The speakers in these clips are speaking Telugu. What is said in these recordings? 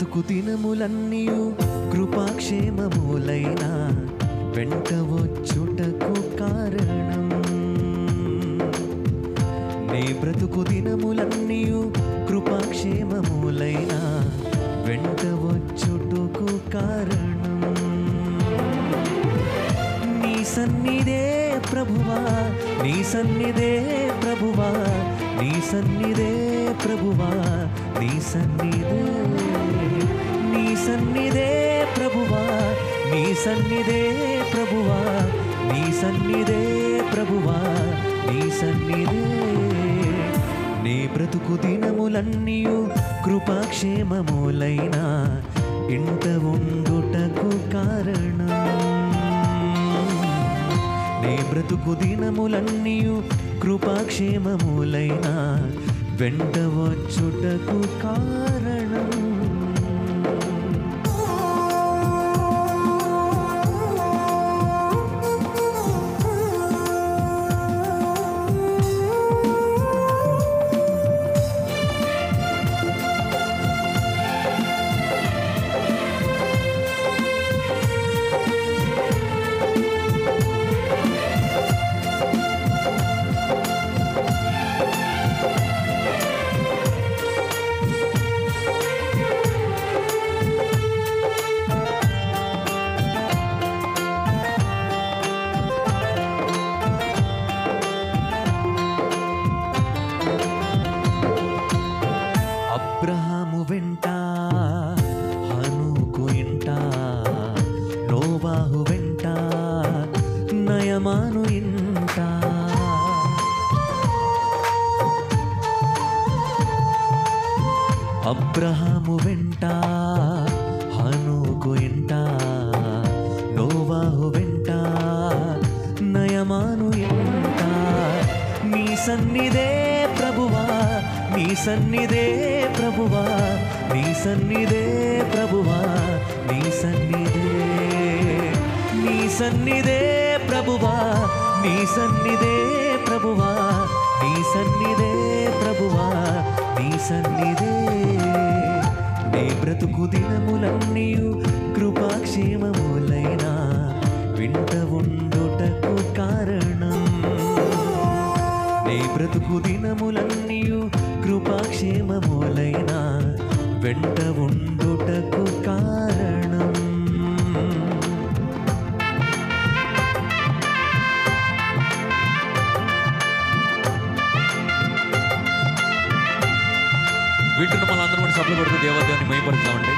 బ్రతుకు దినములన్నీయు కృపాక్షేమములైన వెంట వచ్చుటకు కారణం. నీ బ్రతుకు దినములన్నీయు కృపాక్షేమములైన వెంట వచ్చుటకు కారణం. నీ సన్నిధే ప్రభువా, నీ సన్నిధే ప్రభువా, నీ సన్నిధే ప్రభువా, నీ సన్నిధే, నీ సన్నిధే ప్రభువా, నీ సన్నిధే ప్రభువా, నీ సన్నిధే ప్రభువా, నీ సన్నిధే. నీ బ్రతుకు దినములన్నీయు కృపాక్షేమములైన ఇంట ఉండుటకు కారణం. నీ బ్రతుకు దినములన్నీయు కృపాక్షేమములైన వెంట వచ్చుటకు కారణం. అబ్రహాము వెంట, హనోకు ఇంట, నోవాహు వెంట, నయమాను ఇంట. అబ్రహాము వెంట, హనోకు ఇంట, నోవాహు వెంట, నయమాను ఇంట. నీ సన్నిధే ప్రభువా, నీ సన్నిధే ప్రభువా, నీ సన్నిధే ప్రభువా, నీ సన్నిధే, నీ సన్నిధే ప్రభువా, నీ సన్నిధే ప్రభువా, నీ సన్నిధే ప్రభువా, నీ సన్నిధే. నీ బ్రతుకు దినములన్నీయు కృపాక్షేమములైన వింట ఉండుటకు కారణం. నీ బ్రతుకు దినములన్నీయు కృపాక్షేమములైన వెంట ఉండుటకు కారణం. వింటున్న మనందరూ కూడా సభలు కొడుతూ దేవదేవుని మహిమపరుస్తామండి.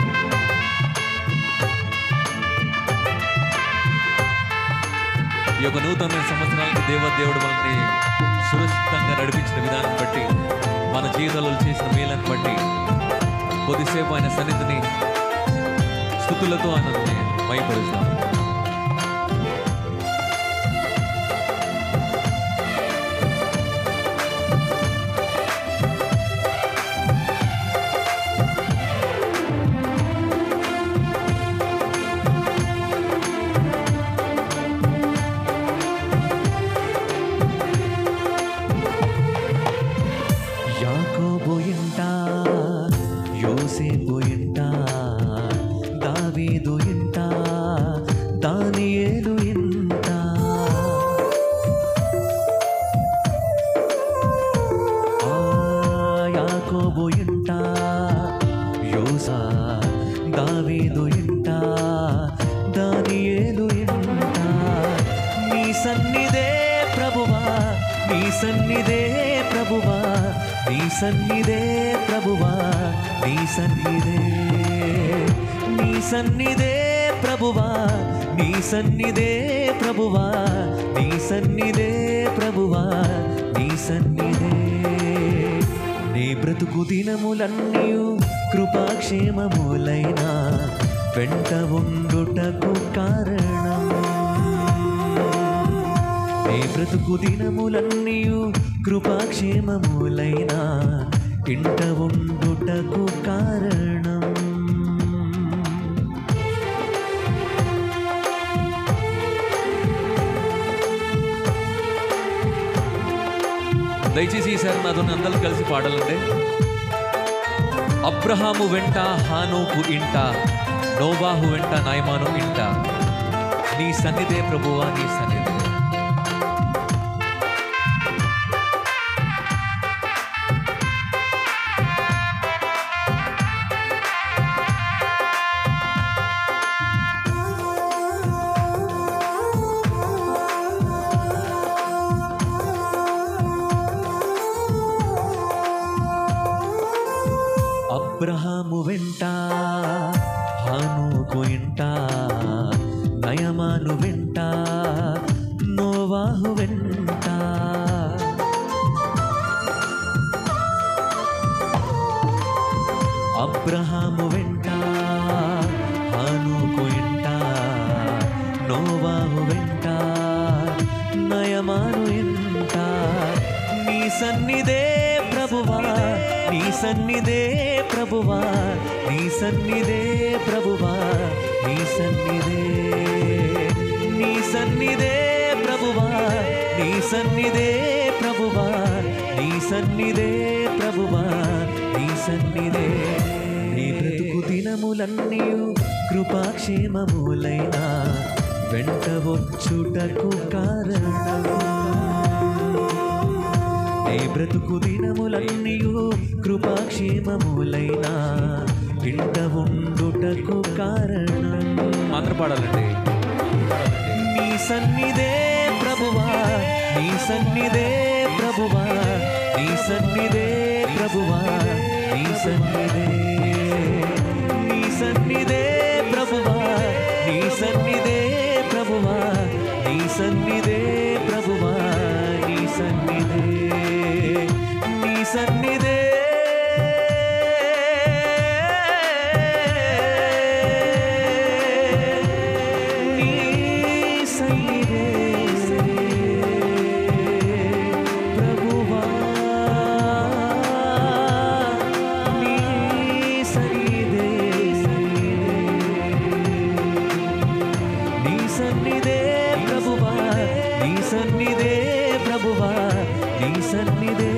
ఈ యొక్క నూతనమైన సంవత్సరాలకు దేవదేవుడు మనల్ని సురక్షితంగా నడిపించిన విధానం బట్టి, మన జీవితంలో చేసిన మేలను బట్టి కొద్దిసేపు ఆయన సన్నిధిని స్తుతులతో ఆయనని మహిమపరుస్తాం. యాకోబు ఇంట, యోసేపు ఇంట, దావీదు ఇంట, దానియేలు ఇంట. యాకోబు ఇంట, యోసా, దావీదు ఇంట, దానియేలు ఇంట. నీ సన్నిధే ప్రభువా, నీ సన్నిధే ప్రభువా, నీ సన్నిధే ప్రభువా, నీ సన్నిధే, నీ సన్నిధే ప్రభువా, నీ సన్నిధే ప్రభువా, నీ సన్నిధే ప్రభువా, నీ సన్నిధే. నీ బ్రతుకు దినములన్నీయు కృపాక్షేమములైన వెంట ఉండుటకు కారణం. నీ బ్రతుకు దినములన్నీయు కృపాక్షేమములైన ఇంట ఉండుటకు కారణం. దయచేసి ఈసారి నాతో అందరూ కలిసి పాడాలండి. అబ్రహాము వెంట హానోకు ఇంట, నోవాహు వెంట నయమాను ఇంట, నీ సన్నిధే ప్రభువా, నీ సన్నిధి. అబ్రహాము వెంట హానోకు ఇంట, నయమాను వెంట, నోవాహు వెంట. అబ్రహాము వెంట హానోకు ఇంట, నోవాహు వెంట, నయమాను ఇంట, నీ సన్నిధే ప్రభువా, నీ సన్నిధే ప్రభువా, నీ సన్నిధే ప్రభువా, నీ సన్నిధే, నీ సన్నిధే ప్రభువా, నీ సన్నిధే ప్రభువా, నీ సన్నిధే ప్రభువా, నీ సన్నిధే. నీ బ్రతుకు దినములన్నీయు కృపాక్షేమములైనా వెంట వచ్చుటకు కారణము. నీ బ్రతుకు దినములన్నీయు కృపాక్షేమములైనా ఇంట ఉండుటకు కారణం. అందరూ పాడాలండి. నీ సన్నిధే ప్రభువా, నీ సన్నిధే ప్రభువా, నీ సన్నిధే ప్రభువా, నీ సన్నిధే, నీ సన్నిధే ప్రభువా, నీ సన్నిధే ప్రభువా, నీ సన్నిధే ప్రభువా, నీ సన్నిధే, నీ సన్నిధే. సన్నిధే ప్రభువా, నీ సన్నిధే